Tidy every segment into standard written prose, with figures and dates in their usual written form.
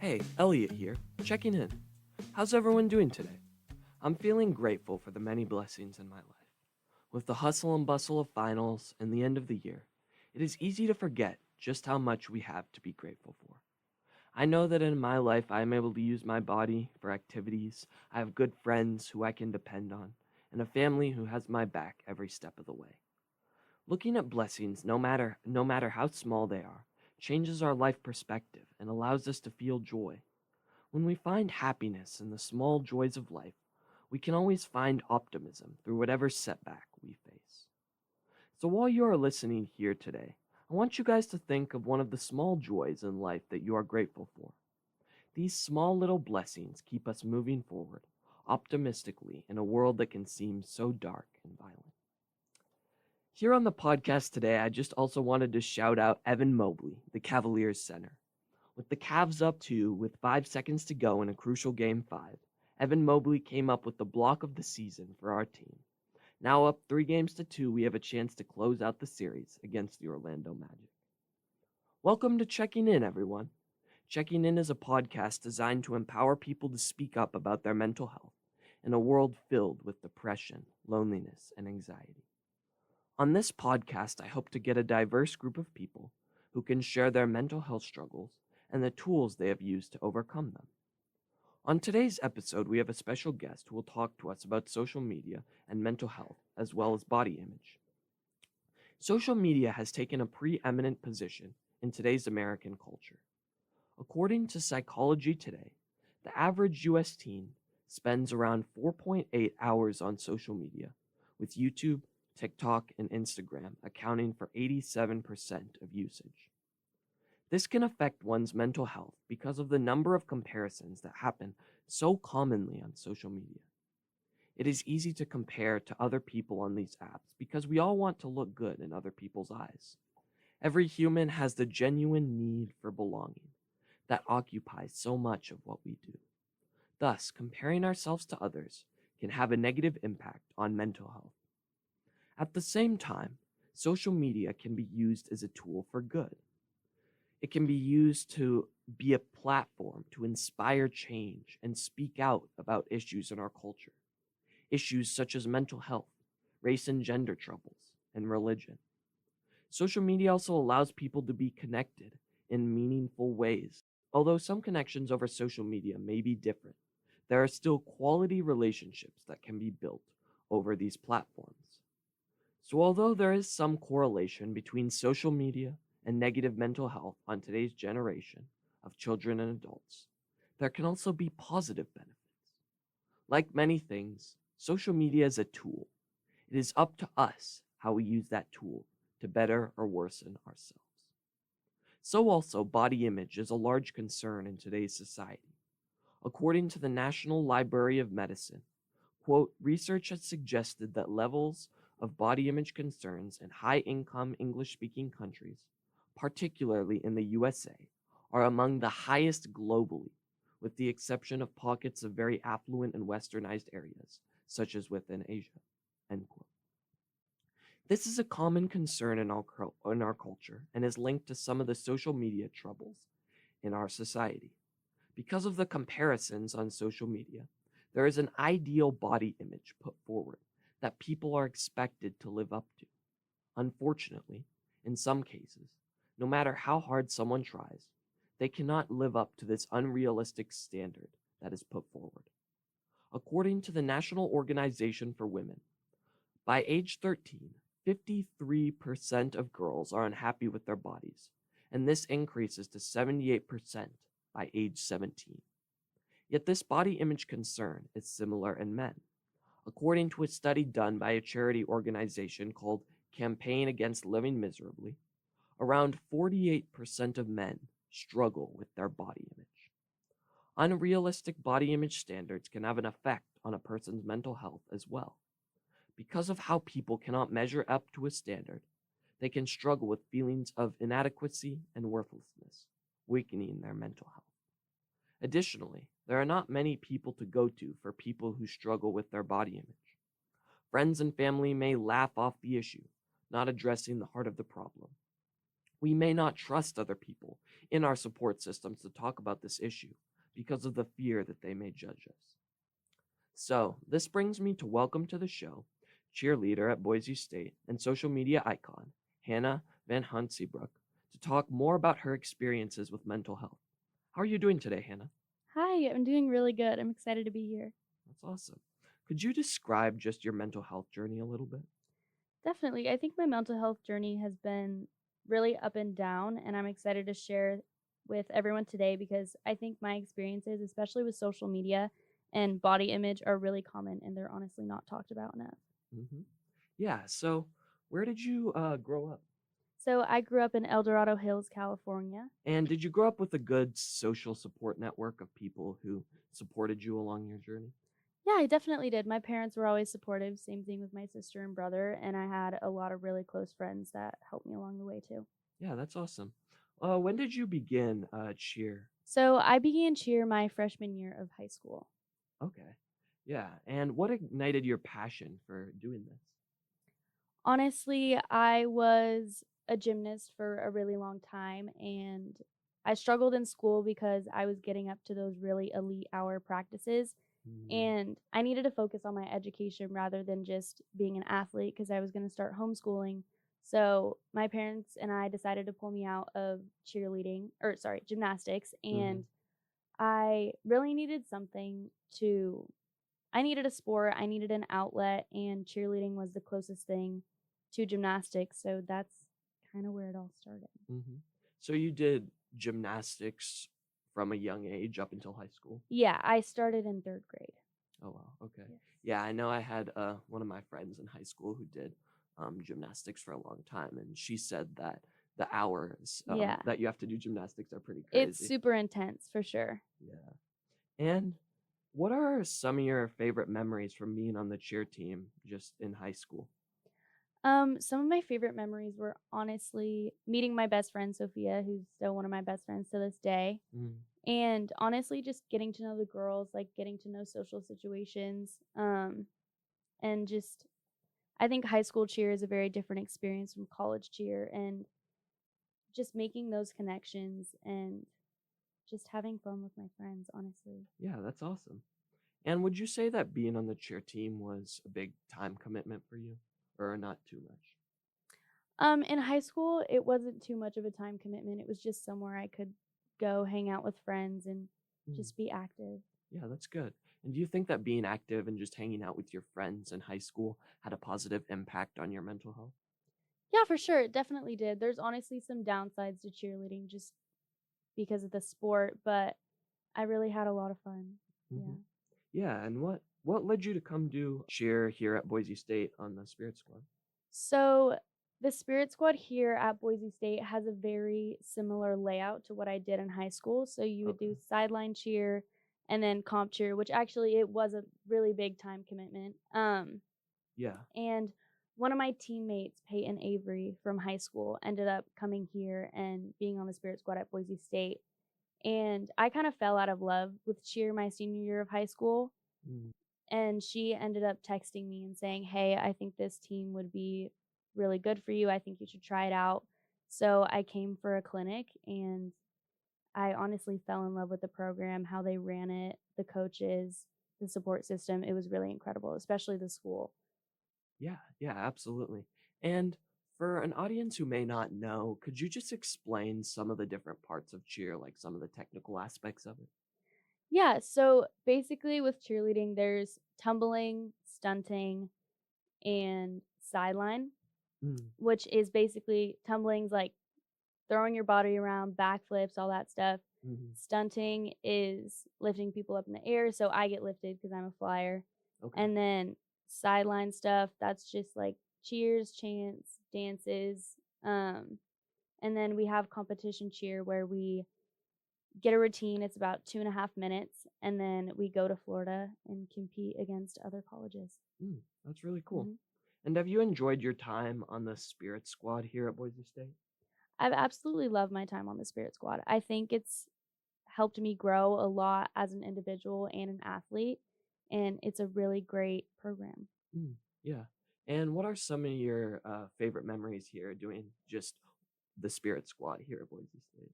Hey, Elliot here, checking in. How's everyone doing today? I'm feeling grateful for the many blessings in my life. With the hustle and bustle of finals and the end of the year, it is easy to forget just how much we have to be grateful for. I know that in my life I am able to use my body for activities, I have good friends who I can depend on, and a family who has my back every step of the way. Looking at blessings, no matter how small they are, changes our life perspective and allows us to feel joy. When we find happiness in the small joys of life, we can always find optimism through whatever setback we face. So while you are listening here today, I want you guys to think of one of the small joys in life that you are grateful for. These small little blessings keep us moving forward, optimistically in a world that can seem so dark and violent. Here on the podcast today, I just also wanted to shout out Evan Mobley, the Cavaliers center. With the Cavs up 2 with 5 seconds to go in a crucial Game 5, Evan Mobley came up with the block of the season for our team. Now up 3 games to 2, we have a chance to close out the series against the Orlando Magic. Welcome to Checking In, everyone. Checking In is a podcast designed to empower people to speak up about their mental health in a world filled with depression, loneliness, and anxiety. On this podcast, I hope to get a diverse group of people who can share their mental health struggles and the tools they have used to overcome them. On today's episode, we have a special guest who will talk to us about social media and mental health, as well as body image. Social media has taken a preeminent position in today's American culture. According to Psychology Today, the average U.S. teen spends around 4.8 hours on social media, with YouTube, TikTok, and Instagram accounting for 87% of usage. This can affect one's mental health because of the number of comparisons that happen so commonly on social media. It is easy to compare to other people on these apps because we all want to look good in other people's eyes. Every human has the genuine need for belonging that occupies so much of what we do. Thus, comparing ourselves to others can have a negative impact on mental health. At the same time, social media can be used as a tool for good. It can be used to be a platform to inspire change and speak out about issues in our culture. Issues such as mental health, race and gender troubles, and religion. Social media also allows people to be connected in meaningful ways. Although some connections over social media may be different, there are still quality relationships that can be built over these platforms. So although there is some correlation between social media and negative mental health on today's generation of children and adults, there can also be positive benefits. Like many things, social media is a tool. It is up to us how we use that tool to better or worsen ourselves. So also, body image is a large concern in today's society. According to the National Library of Medicine, quote, research has suggested that levels of body image concerns in high-income English-speaking countries, particularly in the USA, are among the highest globally, with the exception of pockets of very affluent and westernized areas, such as within Asia, end quote. This is a common concern in our culture and is linked to some of the social media troubles in our society. Because of the comparisons on social media, there is an ideal body image put forward that people are expected to live up to. Unfortunately, in some cases, no matter how hard someone tries, they cannot live up to this unrealistic standard that is put forward. According to the National Organization for Women, by age 13, 53% of girls are unhappy with their bodies, and this increases to 78% by age 17. Yet this body image concern is similar in men. According to a study done by a charity organization called Campaign Against Living Miserably, around 48% of men struggle with their body image. Unrealistic body image standards can have an effect on a person's mental health as well. Because of how people cannot measure up to a standard, they can struggle with feelings of inadequacy and worthlessness, weakening their mental health. Additionally, there are not many people to go to for people who struggle with their body image. Friends and family may laugh off the issue, not addressing the heart of the problem. We may not trust other people in our support systems to talk about this issue because of the fear that they may judge us. So, this brings me to welcome to the show cheerleader at Boise State and social media icon, Hannah Vanhonsebrouck, to talk more about her experiences with mental health. How are you doing today, Hannah? Hi, I'm doing really good. I'm excited to be here. That's awesome. Could you describe just your mental health journey a little bit? Definitely. I think my mental health journey has been really up and down, and I'm excited to share with everyone today because I think my experiences, especially with social media and body image, are really common and they're honestly not talked about enough. hmm Yeah, so where did you grow up? So, I grew up in El Dorado Hills, California. And did you grow up with a good social support network of people who supported you along your journey? Yeah, I definitely did. My parents were always supportive, same thing with my sister and brother, and I had a lot of really close friends that helped me along the way too. Yeah, that's awesome. When did you begin cheer? So, I began cheer my freshman year of high school. Okay. Yeah, and what ignited your passion for doing this? Honestly, I was a gymnast for a really long time and I struggled in school because I was getting up to those really elite hour practices Mm, and I needed to focus on my education rather than just being an athlete because I was going to start homeschooling. So, my parents and I decided to pull me out of gymnastics, mhm. and I really needed something to I needed a sport, I needed an outlet, and cheerleading was the closest thing to gymnastics, so that's kinda where it all started. Mhm. So you did gymnastics from a young age up until high school? Yeah, I started in 3rd grade. Oh, wow. Okay. Yes. Yeah, I know I had one of my friends in high school who did gymnastics for a long time, and she said that the hours Yeah. that you have to do gymnastics are pretty It's crazy. super intense for sure. Yeah. And what are some of your favorite memories from being on the cheer team just in high school? Some of my favorite memories were honestly meeting my best friend, Sophia, who's still one of my best friends to this day, Mm, and honestly just getting to know the girls, like, getting to know social situations, and just I think high school cheer is a very different experience from college cheer, and just making those connections and just having fun with my friends, honestly. yeah, that's awesome. And would you say that being on the cheer team was a big time commitment for you, or not too much? In high school, it wasn't too much of a time commitment. It was just somewhere I could go hang out with friends and Mm, just be active. yeah, that's good. And do you think that being active and just hanging out with your friends in high school had a positive impact on your mental health? Yeah, for sure. It definitely did. There's honestly some downsides to cheerleading just because of the sport, but I really had a lot of fun. hmm Yeah. Yeah, and what led you to come do cheer here at Boise State on the Spirit Squad? So the Spirit Squad here at Boise State has a very similar layout to what I did in high school. So you would do Okay. sideline cheer and then comp cheer, which actually it was a really big time commitment. Yeah. And one of my teammates, Peyton Avery from high school, ended up coming here and being on the Spirit Squad at Boise State. And I kind of fell out of love with cheer my senior year of high school, Mm, and she ended up texting me and saying, "Hey, I think this team would be really good for you. I think you should try it out." So I came for a clinic and I honestly fell in love with the program, how they ran it, the coaches, the support system. It was really incredible, especially the school. yeah, yeah, absolutely. And for an audience who may not know, could you just explain some of the different parts of cheer, like some of the technical aspects of it? Yeah, so basically with cheerleading, there's tumbling, stunting, and sideline, Mm, which is basically tumbling's like throwing your body around, backflips, all that stuff. mhm. Stunting is lifting people up in the air, so I get lifted because I'm a flyer. Okay. And then sideline stuff, that's just like cheers, chants, dances. Um, and then we have competition cheer where we get a routine. It's about 2.5 minutes, and then we go to Florida and compete against other colleges. Mm, that's really cool. Mhm. And have you enjoyed your time on the Spirit Squad here at Boise State? I've absolutely loved my time on the Spirit Squad. I think it's helped me grow a lot as an individual and an athlete, and it's a really great program. Mm, yeah. And what are some of your favorite memories here doing just the Spirit Squad here at Boise State?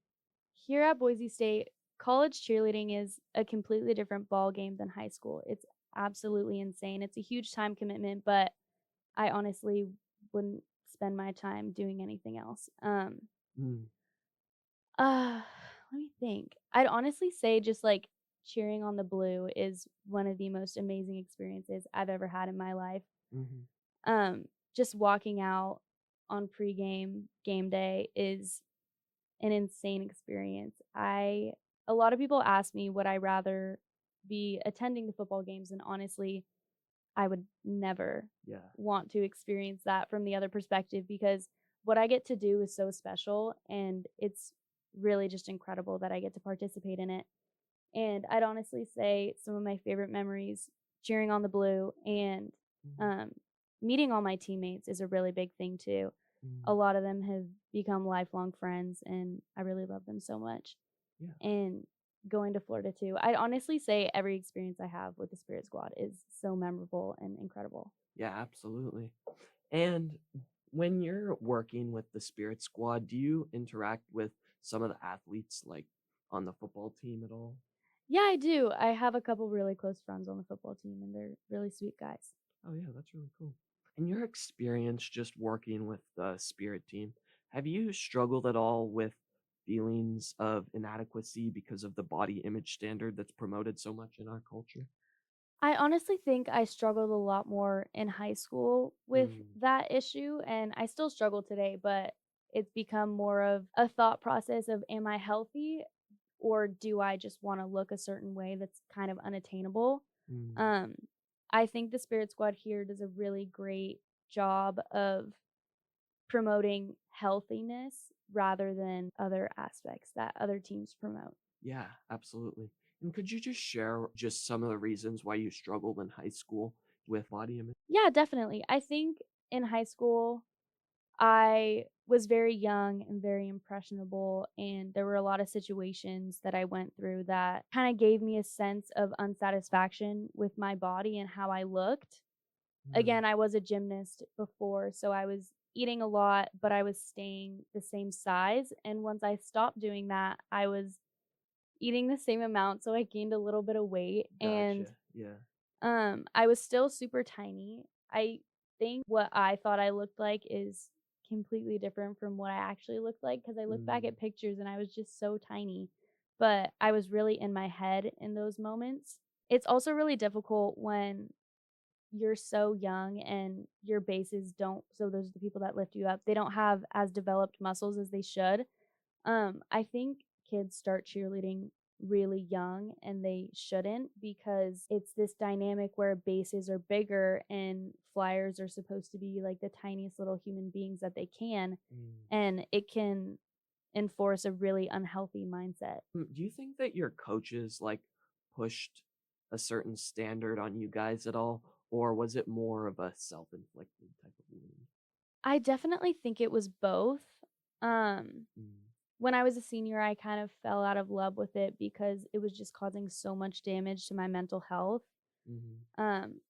Here at Boise State, college cheerleading is a completely different ball game than high school. It's absolutely insane. It's a huge time commitment, but I honestly wouldn't spend my time doing anything else. Mm, Uh, let me think. I'd honestly say just like cheering on the blue is one of the most amazing experiences I've ever had in my life. mhm, Um, just walking out on pregame game day is an insane experience. A lot of people ask me would I rather be attending the football games, and honestly, I would never yeah, want to experience that from the other perspective because what I get to do is so special and it's really just incredible that I get to participate in it. And I'd honestly say some of my favorite memories cheering on the blue and mhm, um, meeting all my teammates is a really big thing too. A mm, lot of them have become lifelong friends and I really love them so much. yeah, And going to Florida too. I'd honestly say every experience I have with the Spirit Squad is so memorable and incredible. yeah, absolutely. And when you're working with the Spirit Squad, do you interact with some of the athletes, like, on the football team at all? Yeah, I do. I have a couple really close friends on the football team and they're really sweet guys. Oh, yeah, that's really cool. In your experience just working with the Spirit team, have you struggled at all with feelings of inadequacy because of the body image standard that's promoted so much in our culture? I honestly think I struggled a lot more in high school with Mm, that issue, and I still struggle today, but it's become more of a thought process of am I healthy or do I just want to look a certain way that's kind of unattainable? mm, Um, I think the Spirit Squad here does a really great job of promoting healthiness rather than other aspects that other teams promote. yeah, absolutely. And could you just share just some of the reasons why you struggled in high school with body image? Yeah, definitely. I think in high school, I was very young and very impressionable, and there were a lot of situations that I went through that kind of gave me a sense of unsatisfaction with my body and how I looked. Mm, Again, I was a gymnast before, so I was eating a lot, but I was staying the same size. And once I stopped doing that, I was eating the same amount, so I gained a little bit of weight. And gotcha. Yeah. I was still super tiny. I think what I thought I looked like is completely different from what I actually looked like because I look back Mm, at pictures and I was just so tiny, but I was really in my head in those moments. It's also really difficult when you're so young and your bases don't so those are the people that lift you up. They don't have as developed muscles as they should. I think kids start cheerleading really young and they shouldn't because it's this dynamic where bases are bigger and flyers are supposed to be like the tiniest little human beings that they can. mm. And it can enforce a really unhealthy mindset. Do you think that your coaches like pushed a certain standard on you guys at all, or was it more of a self-inflicted type of wound? I definitely think it was both. Um, Mm, when I was a senior, I kind of fell out of love with it because it was just causing so much damage to my mental health. mhm, Um,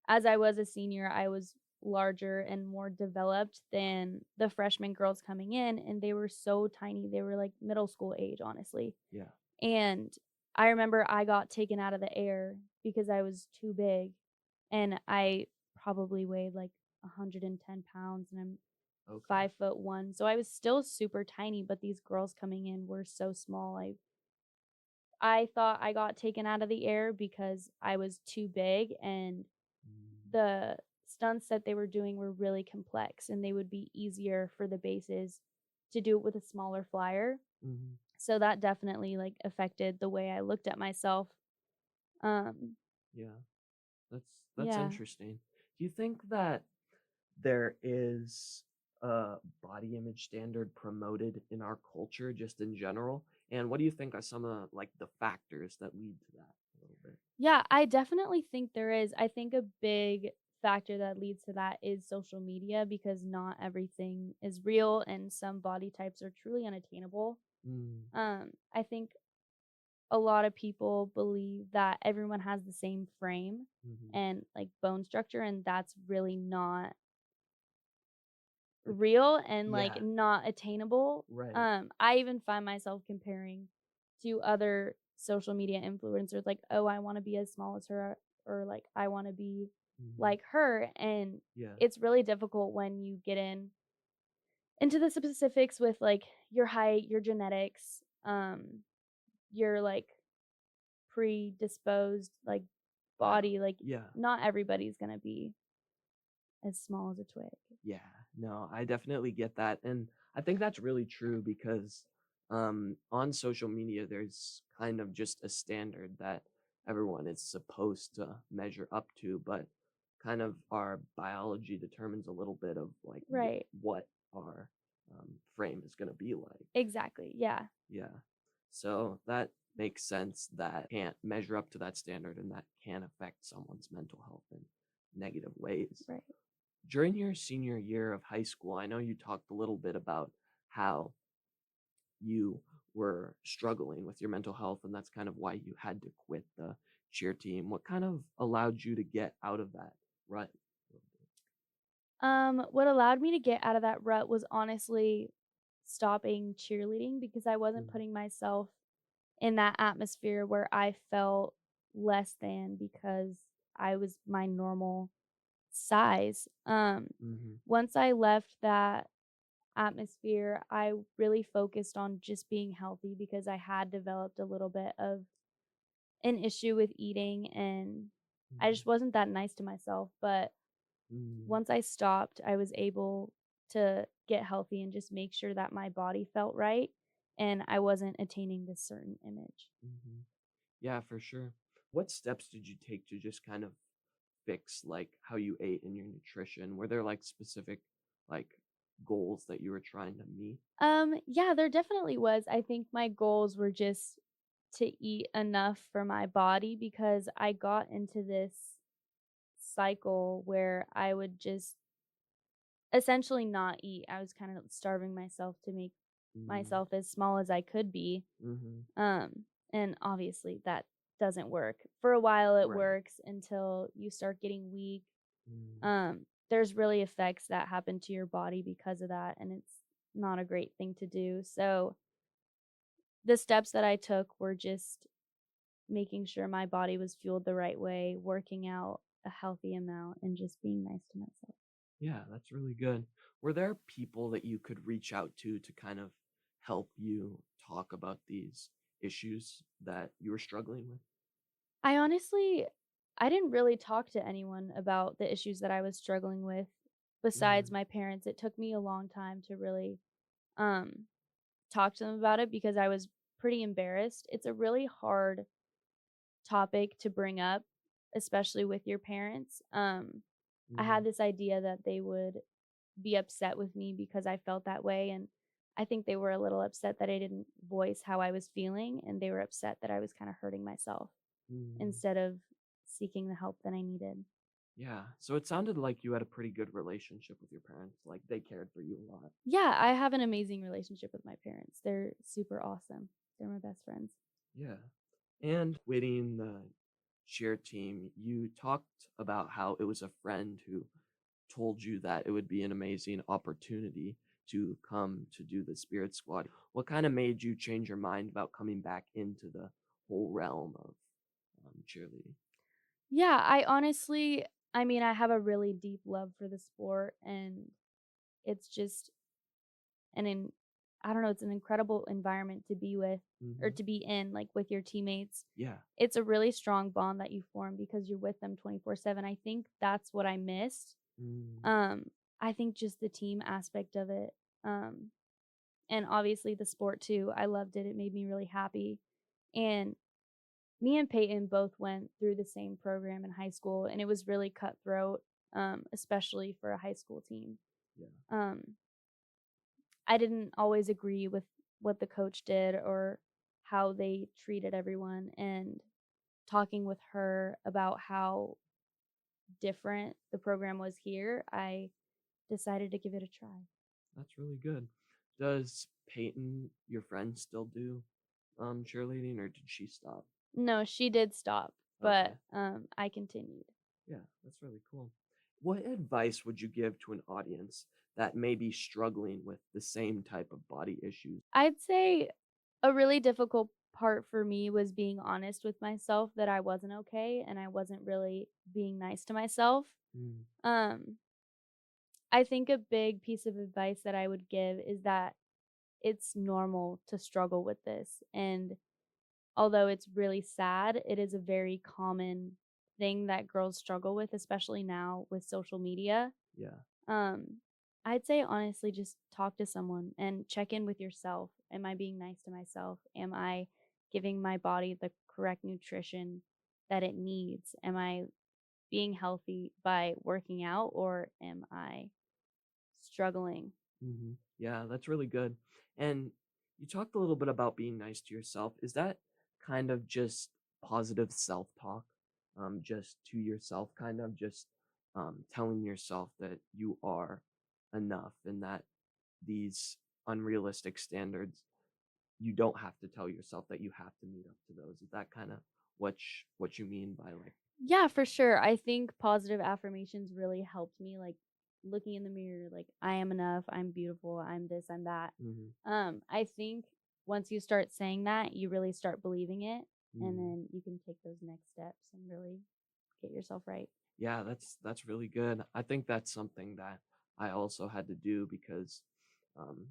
as I was a senior, I was larger and more developed than the freshman girls coming in, and they were so tiny. They were like middle school age, honestly. yeah. And I remember I got taken out of the air because I was too big, and I probably weighed like 110 pounds, and I'm Okay. 5'1". So I was still super tiny, but these girls coming in were so small. I thought I got taken out of the air because I was too big and Mm, the stunts that they were doing were really complex and they would be easier for the bases to do it with a smaller flyer. mhm, So that definitely like affected the way I looked at myself. Um yeah. That's yeah. interesting. Do you think that there is a body image standard promoted in our culture just in general? And what do you think are some of like the factors that lead to that a little bit? Yeah, I definitely think there is. I think a big factor that leads to that is social media because not everything is real and some body types are truly unattainable. Mm, I think a lot of people believe that everyone has the same frame mhm, and like bone structure, and that's really not real and, like, Yeah, not attainable. right. I even find myself comparing to other social media influencers, like, "Oh, I wanna be as small as her," or, like, "I wanna be Mhm. like her," and Yeah, it's really difficult when you get into the specifics with, like, your height, your genetics, your, like, predisposed, like, bio body, like, yeah. not everybody's gonna be as small as a twig. Yeah, no, I definitely get that. And I think that's really true because on social media, there's kind of just a standard that everyone is supposed to measure up to, but kind of our biology determines a little bit of like Right. what our frame is going to be like. Exactly, yeah, Yeah. So that makes sense that can't measure up to that standard and that can affect someone's mental health in negative ways. right. During your senior year of high school, I know you talked a little bit about how you were struggling with your mental health, and that's kind of why you had to quit the cheer team. What kind of allowed you to get out of that rut? What allowed me to get out of that rut was honestly stopping cheerleading because I wasn't Mhm, putting myself in that atmosphere where I felt less than because I was my normal size. mhm, Once I left that atmosphere, I really focused on just being healthy because I had developed a little bit of an issue with eating and I mhm, just wasn't that nice to myself. But mhm, once I stopped, I was able to get healthy and just make sure that my body felt right and I wasn't attaining this certain image. mhm. Yeah, for sure. What steps did you take to just kind of fix like how you ate and your nutrition? Were there like specific like goals that you were trying to meet? Yeah, there definitely was. I think my goals were just to eat enough for my body because I got into this cycle where I would just essentially not eat. I was kind of starving myself to make Mm, myself as small as I could be. mhm, And obviously that doesn't work. For a while it right. works until you start getting weak. Mm, There's really effects that happen to your body because of that, and it's not a great thing to do. So the steps that I took were just making sure my body was fueled the right way, working out a healthy amount, and just being nice to myself. yeah, that's really good. Were there people that you could reach out to kind of help you talk about these issues that you were struggling with? I honestly I didn't really talk to anyone about the issues that I was struggling with besides Mm, my parents. It took me a long time to really um talk to them about it because I was pretty embarrassed. It's a really hard topic to bring up, especially with your parents. I mm, had this idea that they would be upset with me because I felt that way, and I think they were a little upset that I didn't voice how I was feeling, and they were upset that I was kind of hurting myself mm. instead of seeking the help that I needed. Yeah, so it sounded like you had a pretty good relationship with your parents. Like they cared for you a lot. Yeah, I have an amazing relationship with my parents. They're super awesome. They're my best friends. Yeah. And quitting the cheer team, you talked about how it was a friend who told you that it would be an amazing opportunity to come to do the Spirit Squad. What kind of made you change your mind about coming back into the whole realm of cheerleading? Yeah, I honestly I mean, I have a really deep love for the sport and it's just an in I don't know, it's an incredible environment to be with or Hmm. to be in, like, with your teammates. Yeah. It's a really strong bond that you form because you're with them 24/7. I think that's what I missed. Mm, Um, I think just the team aspect of it, um, and obviously the sport too. I loved it. It made me really happy. And me and Peyton both went through the same program in high school, and it was really cutthroat, especially for a high school team. yeah. Um, I didn't always agree with what the coach did or how they treated everyone. And talking with her about how different the program was here, I decided to give it a try. That's really good. Does Peyton, your friend, still do cheerleading or did she stop? No, she did stop, Okay. but I continued. Yeah, that's really cool. What advice would you give to an audience that may be struggling with the same type of body issues? I'd say a really difficult part for me was being honest with myself that I wasn't okay and I wasn't really being nice to myself. Mm, Um, I think a big piece of advice that I would give is that it's normal to struggle with this. And although it's really sad, it is a very common thing that girls struggle with, especially now with social media. yeah. Um, I'd say honestly, just talk to someone and check in with yourself. Am I being nice to myself? Am I giving my body the correct nutrition that it needs? Am I being healthy by working out or am I struggling? Yeah, that's really good. And you talked a little bit about being nice to yourself. Is that kind of just positive self-talk? Just to yourself, kind of just telling yourself that you are enough and that these unrealistic standards, you don't have to tell yourself that you have to meet up to those. Is that kind of what you mean by like, Yeah, for sure. I think positive affirmations really helped me, like looking in the mirror, like I am enough, I'm beautiful, I'm this, I'm that. hmm I think once you start saying that, you really start believing it, and mm, then you can take those next steps and really get yourself right. yeah, that's really good. I think that's something that I also had to do because um,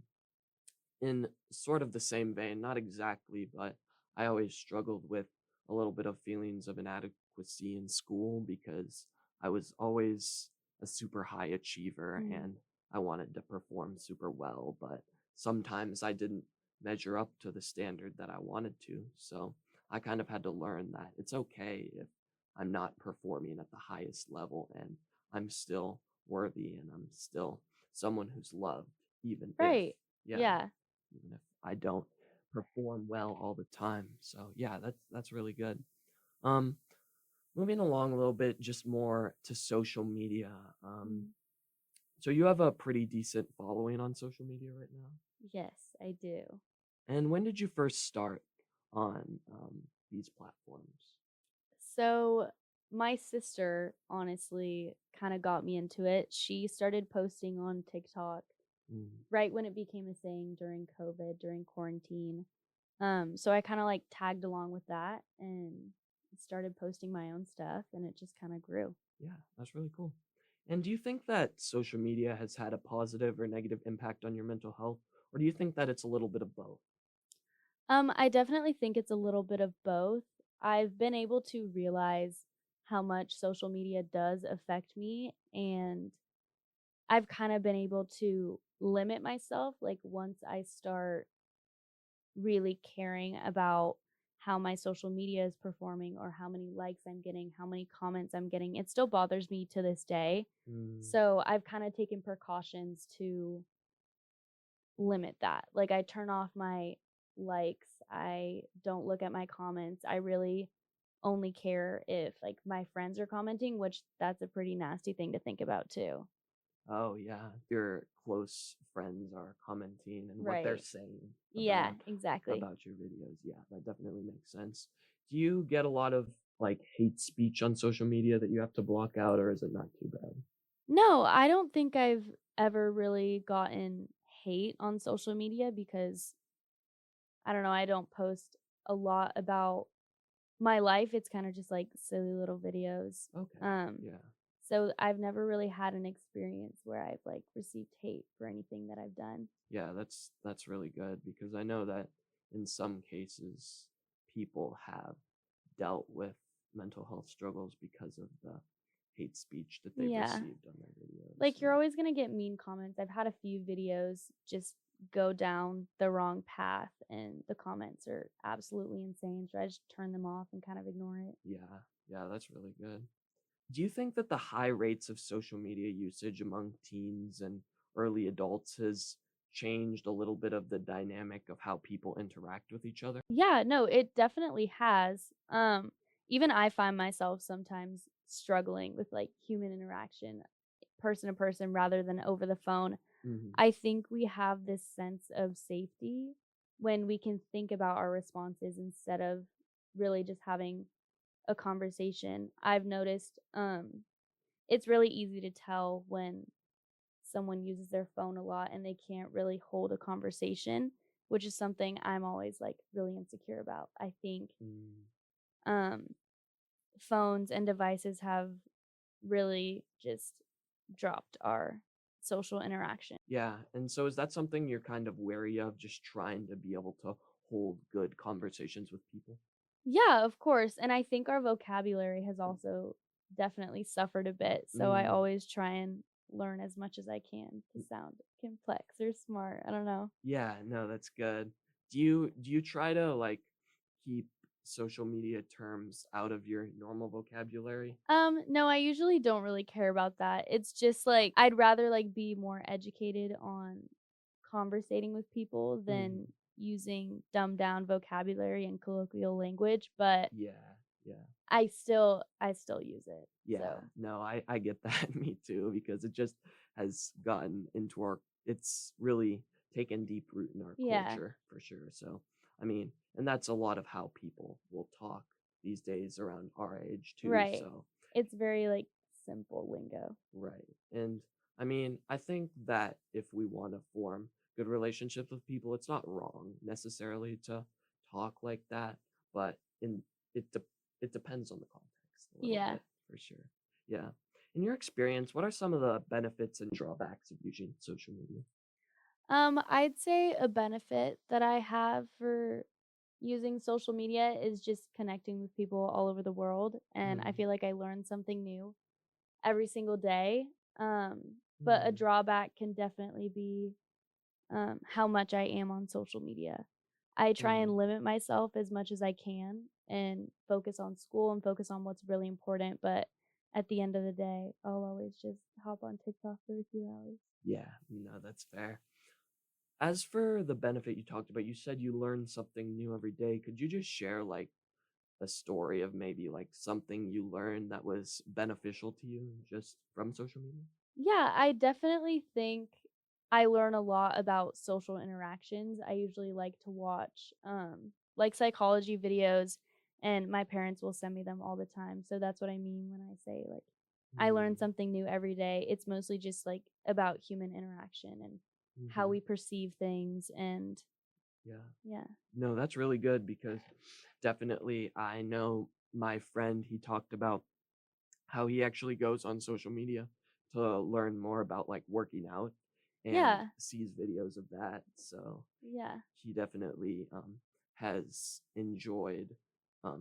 in sort of the same vein, not exactly, but I always struggled with a little bit of feelings of inadequacy in school because I was always a super high achiever Mm. and I wanted to perform super well, but sometimes I didn't measure up to the standard that I wanted to. So I kind of had to learn that it's okay if I'm not performing at the highest level and I'm still worthy and I'm still someone who's loved, even if, Right. yeah, Yeah. even if I don't perform well all the time. So yeah, that's really good. Um, moving along a little bit, just more to social media. Um, Mm. so you have a pretty decent following on social media right now. Yes, I do. And when did you first start on these platforms? So my sister honestly kind of got me into it. She started posting on TikTok Mm. right when it became a thing during COVID, during quarantine. So I kind of like tagged along with that and started posting my own stuff and it just kind of grew. Yeah, that's really cool. And do you think that social media has had a positive or negative impact on your mental health, or do you think that it's a little bit of both? I definitely think it's a little bit of both. I've been able to realize how much social media does affect me and I've kind of been able to limit myself like once I start really caring about how my social media is performing or how many likes I'm getting, how many comments I'm getting. It still bothers me to this day. Mm. So I've kind of taken precautions to limit that. Like I turn off my likes, I don't look at my comments. I really only care if like my friends are commenting, which that's a pretty nasty thing to think about too. Oh yeah, your close friends are commenting and what they're Right. saying Yeah, exactly. about your videos. Yeah, that definitely makes sense. Do you get a lot of like hate speech on social media that you have to block out, or is it not too bad? No, I don't think I've ever really gotten hate on social media because I don't know, I don't post a lot about my life. It's kind of just like silly little videos. Okay. Um Yeah. so I've never really had an experience where I've like received hate for anything that I've done. Yeah, that's really good because I know that in some cases people have dealt with mental health struggles because of the hate speech that they've Yeah. received on their videos. Like you're always going to get mean comments. I've had a few videos just go down the wrong path and the comments are absolutely insane. So I just turn them off and kind of ignore it. Yeah, yeah, that's really good. Do you think that the high rates of social media usage among teens and early adults has changed a little bit of the dynamic of how people interact with each other? Yeah, no, it definitely has. Even I find myself sometimes struggling with like human interaction, person to person rather than over the phone. hmm I think we have this sense of safety when we can think about our responses instead of really just having a conversation. I've noticed it's really easy to tell when someone uses their phone a lot and they can't really hold a conversation, which is something I'm always like really insecure about. I think Mm. um phones and devices have really just dropped our social interaction. Yeah, and so is that something you're kind of wary of, just trying to be able to hold good conversations with people? Yeah, of course. And I think our vocabulary has also definitely suffered a bit. So I Mm. always try and learn as much as I can to sound complex or smart. I don't know. Yeah, no, that's good. Do you try to like keep social media terms out of your normal vocabulary? No, I usually don't really care about that. It's just like I'd rather like be more educated on conversating with people than Mhm. using dumbed down vocabulary and colloquial language, but Yeah, yeah. I still use it. Yeah, So, no, I get that. Me too, because it just has gotten into our it's really taken deep root in our yeah, culture for sure. So, I mean, and that's a lot of how people will talk these days around our age too. right. So, It's very like simple lingo. right. And I mean, I think that if we want to form good relationships with people, it's not wrong necessarily to talk like that, but in it de- it depends on the context a little Yeah. bit for sure. Yeah. In your experience, what are some of the benefits and drawbacks of using social media? I'd say a benefit that I have for using social media is just connecting with people all over the world, and I Mm, feel like I learn something new every single day. But a mm, drawback can definitely be how much I am on social media. I try mm. and limit myself as much as I can and focus on school and focus on what's really important. But at the end of the day, I'll always just hop on TikTok for a few hours. Yeah, no, that's fair. As for the benefit you talked about, you said you learn something new every day. Could you just share like a story of maybe like something you learned that was beneficial to you just from social media? Yeah, I definitely think I learn a lot about social interactions. I usually like to watch like psychology videos and my parents will send me them all the time. So that's what I mean when I say like I learn Mm, something new every day. It's mostly just like about human interaction and how hmm. we perceive things and Yeah. yeah. No, that's really good because definitely I know my friend, he talked about how he actually goes on social media to learn more about like working out and Yeah. sees videos of that. So Yeah. he definitely has enjoyed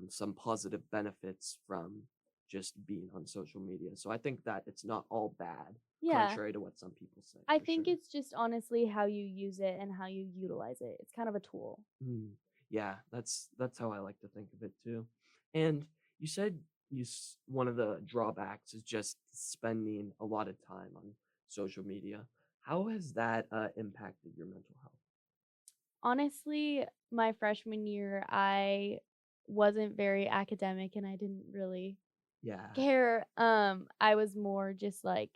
some positive benefits from just being on social media. So I think that it's not all bad, Yeah. contrary to what some people say, I for think sure. it's just honestly how you use it and how you utilize it. It's kind of a tool. Mm, yeah, that's how I like to think of it too. And you said one of the drawbacks is just spending a lot of time on social media. How has that impacted your mental health? Honestly, my freshman year, I wasn't very academic and I didn't really Yeah. care. I was more just like,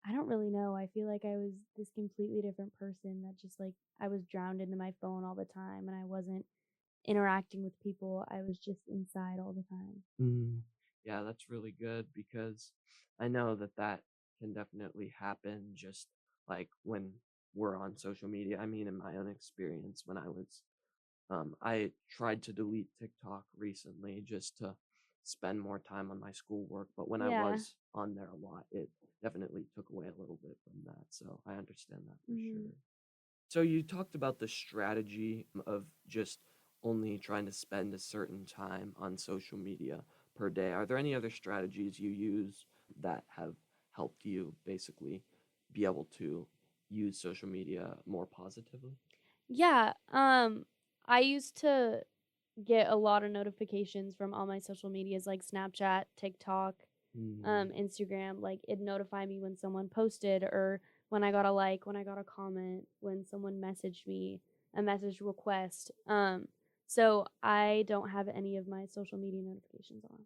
I don't really know. I feel like I was this completely different person that just like I was drowned into my phone all the time and I wasn't interacting with people. I was just inside all the time. Mm, yeah, that's really good because I know that that can definitely happen just like when we're on social media. I mean, in my own experience, when I tried to delete TikTok recently just to spend more time on my schoolwork, but when I Yeah. was on there a lot, it definitely took away a little bit from that. So I understand that for Hmm. sure. So you talked about the strategy of just only trying to spend a certain time on social media per day. Are there any other strategies you use that have helped you basically be able to use social media more positively? Yeah. I used to get a lot of notifications from all my social medias like Snapchat, TikTok, Mm, Instagram. Like it'd notify me when someone posted or when I got a like, when I got a comment, when someone messaged me, a message request. So I don't have any of my social media notifications on.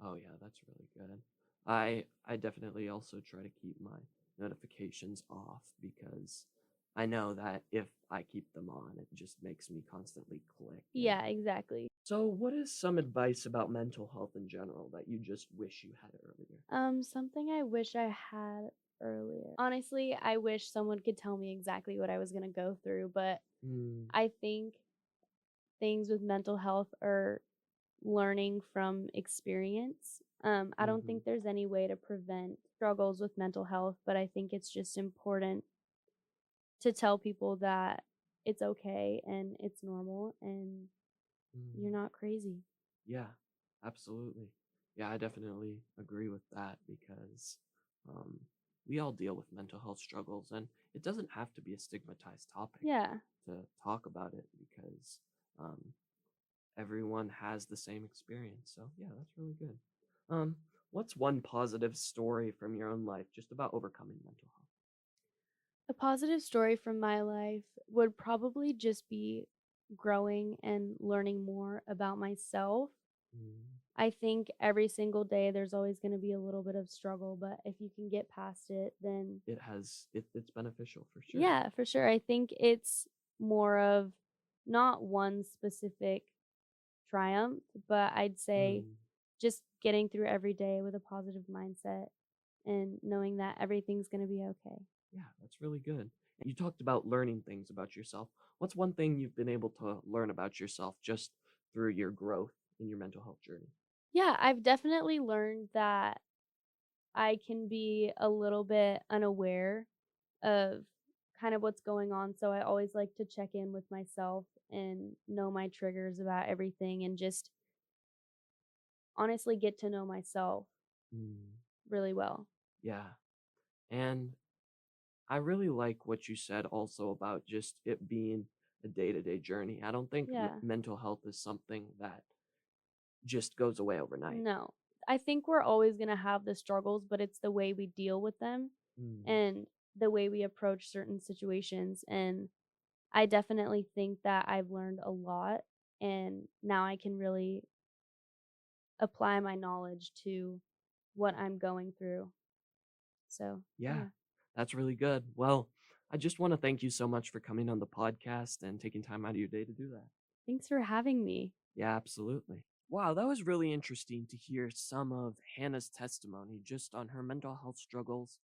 oh yeah, that's really good. I definitely also try to keep my notifications off because I know that if I keep them on, it just makes me constantly click. And Yeah, exactly. so, what is some advice about mental health in general that you just wish you had earlier? Something I wish I had earlier. Honestly, I wish someone could tell me exactly what I was gonna go through, but Mm, I think things with mental health are learning from experience. I don't mhm, think there's any way to prevent struggles with mental health, but I think it's just important to tell people that it's okay and it's normal and you're mm. not crazy. Yeah, absolutely. Yeah, I definitely agree with that because um, we all deal with mental health struggles, and it doesn't have to be a stigmatized topic Yeah. to talk about it because um, everyone has the same experience. So, yeah, that's really good. Um, what's one positive story from your own life just about overcoming mental health? A positive story from my life would probably just be growing and learning more about myself. Mm, I think every single day there's always going to be a little bit of struggle, but if you can get past it, then it's beneficial for sure. yeah, for sure. I think it's more of not one specific triumph, but I'd say Mm. just getting through every day with a positive mindset and knowing that everything's going to be okay. Yeah, that's really good. You talked about learning things about yourself. What's one thing you've been able to learn about yourself just through your growth in your mental health journey? Yeah, I've definitely learned that I can be a little bit unaware of kind of what's going on. So I always like to check in with myself and know my triggers about everything and just honestly get to know myself Mm, really well. yeah. And I really like what you said also about just it being a day to day journey. I don't think Yeah. mental health is something that just goes away overnight. No. I think we're always going to have the struggles, but it's the way we deal with them Mm, and the way we approach certain situations. And I definitely think that I've learned a lot and now I can really apply my knowledge to what I'm going through. So, yeah, yeah. that's really good. Well, I just want to thank you so much for coming on the podcast and taking time out of your day to do that. Thanks for having me. Yeah, absolutely. Wow, that was really interesting to hear some of Hannah's testimony just on her mental health struggles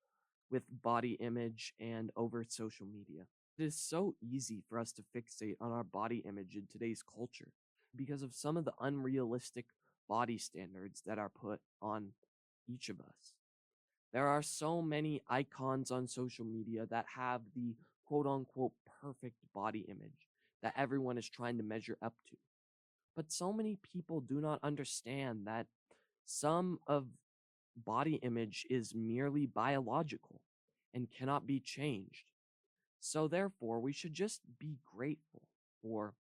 with body image and over social media. It is so easy for us to fixate on our body image in today's culture because of some of the unrealistic body standards that are put on each of us. There are so many icons on social media that have the quote unquote perfect body image that everyone is trying to measure up to. But so many people do not understand that some of body image is merely biological and cannot be changed. So, therefore, we should just be grateful for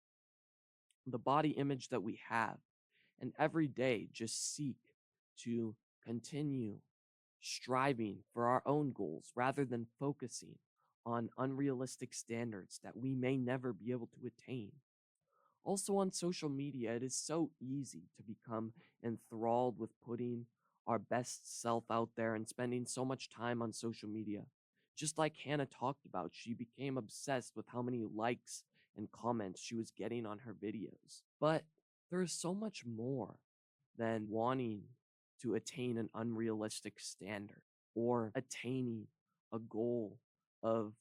the body image that we have and every day just seek to continue striving for our own goals rather than focusing on unrealistic standards that we may never be able to attain. Also, on social media, it is so easy to become enthralled with putting our best self out there and spending so much time on social media. Just like Hannah talked about, she became obsessed with how many likes and comments she was getting on her videos. But there is so much more than wanting to attain an unrealistic standard or attaining a goal of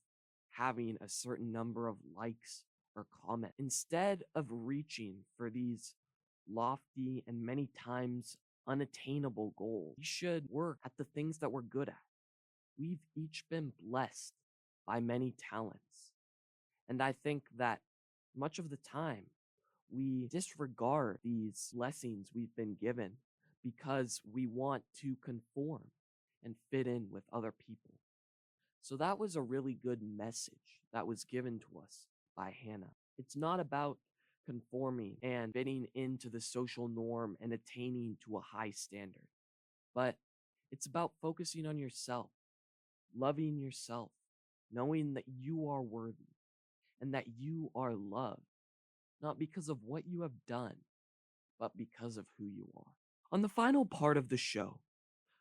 having a certain number of likes or comments. Instead of reaching for these lofty and many times unattainable goals, we should work at the things that we're good at. We've each been blessed by many talents. And I think that much of the time we disregard these blessings we've been given because we want to conform and fit in with other people. So that was a really good message that was given to us by Hannah. It's not about conforming and fitting into the social norm and attaining to a high standard, but it's about focusing on yourself, loving yourself, knowing that you are worthy and that you are loved, not because of what you have done, but because of who you are. On the final part of the show,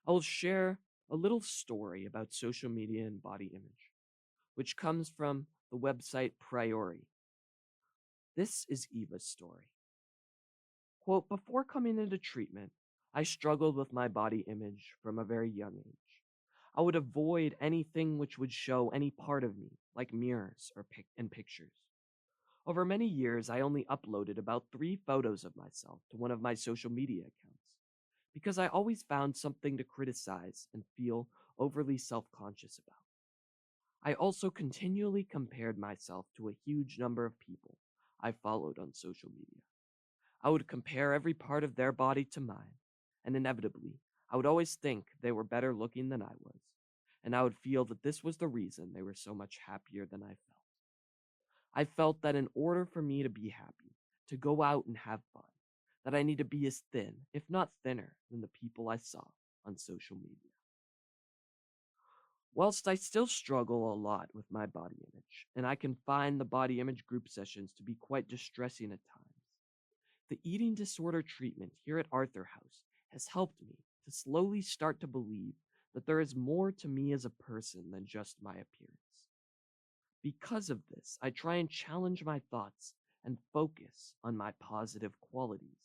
I will share a little story about social media and body image, which comes from the website Priori. This is Eva's story. Quote, before coming into treatment, I struggled with my body image from a very young age. I would avoid anything which would show any part of me, like mirrors or pictures. Over many years, I only uploaded about 3 photos of myself to one of my social media accounts, because I always found something to criticize and feel overly self conscious about. I also continually compared myself to a huge number of people I followed on social media. I would compare every part of their body to mine, and inevitably, I would always think they were better looking than I was, and I would feel that this was the reason they were so much happier than I felt. I felt that in order for me to be happy, to go out and have fun, that I need to be as thin, if not thinner, than the people I saw on social media. Whilst I still struggle a lot with my body image, and I can find the body image group sessions to be quite distressing at times, the eating disorder treatment here at Arthur House has helped me to slowly start to believe that there is more to me as a person than just my appearance. Because of this, I try and challenge my thoughts and focus on my positive qualities.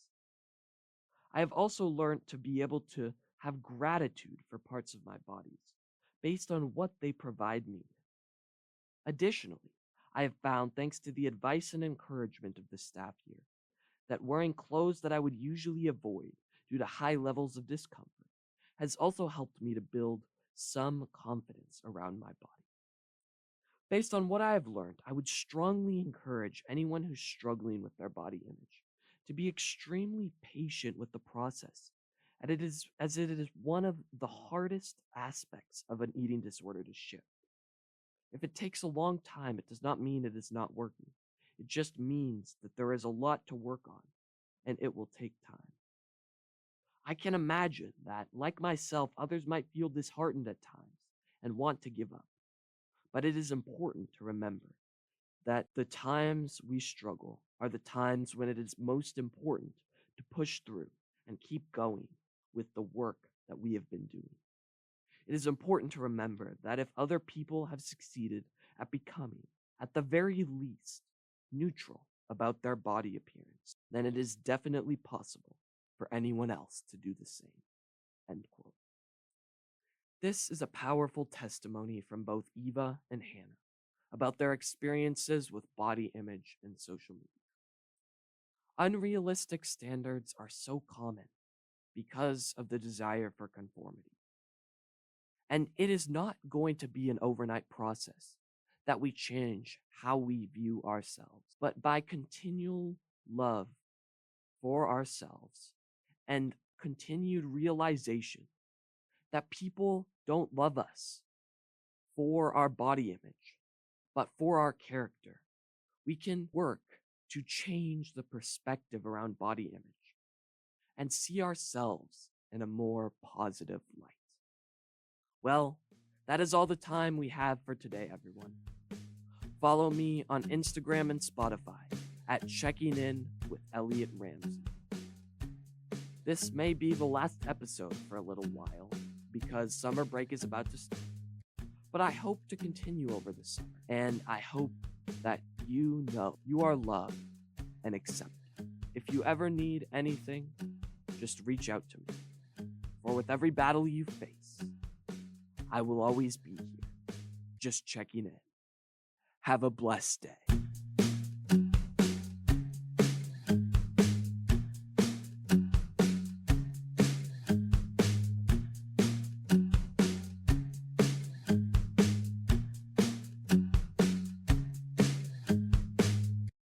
I have also learned to be able to have gratitude for parts of my bodies based on what they provide me with. Additionally, I have found, thanks to the advice and encouragement of the staff here, that wearing clothes that I would usually avoid due to high levels of discomfort has also helped me to build some confidence around my body. Based on what I have learned, I would strongly encourage anyone who's struggling with their body image to be extremely patient with the process, and as it is one of the hardest aspects of an eating disorder to shift. If it takes a long time, it does not mean it is not working. It just means that there is a lot to work on, and it will take time. I can imagine that, like myself, others might feel disheartened at times and want to give up. But it is important to remember that the times we struggle are the times when it is most important to push through and keep going with the work that we have been doing. It is important to remember that if other people have succeeded at becoming, at the very least, neutral about their body appearance, then it is definitely possible for anyone else to do the same. End quote. This is a powerful testimony from both Eva and Hannah about their experiences with body image and social media. Unrealistic standards are so common because of the desire for conformity. And it is not going to be an overnight process that we change how we view ourselves, but by continual love for ourselves and continued realization that people don't love us for our body image, but for our character, we can work to change the perspective around body image and see ourselves in a more positive light. Well, that is all the time we have for today, everyone. Follow me on Instagram and Spotify at Checking In with Elliot Ramsey. This may be the last episode for a little while because summer break is about to start. But I hope to continue over the summer, and I hope that you know you are loved and accepted. If you ever need anything, just reach out to me. For with every battle you face, I will always be here, just checking in. Have a blessed day.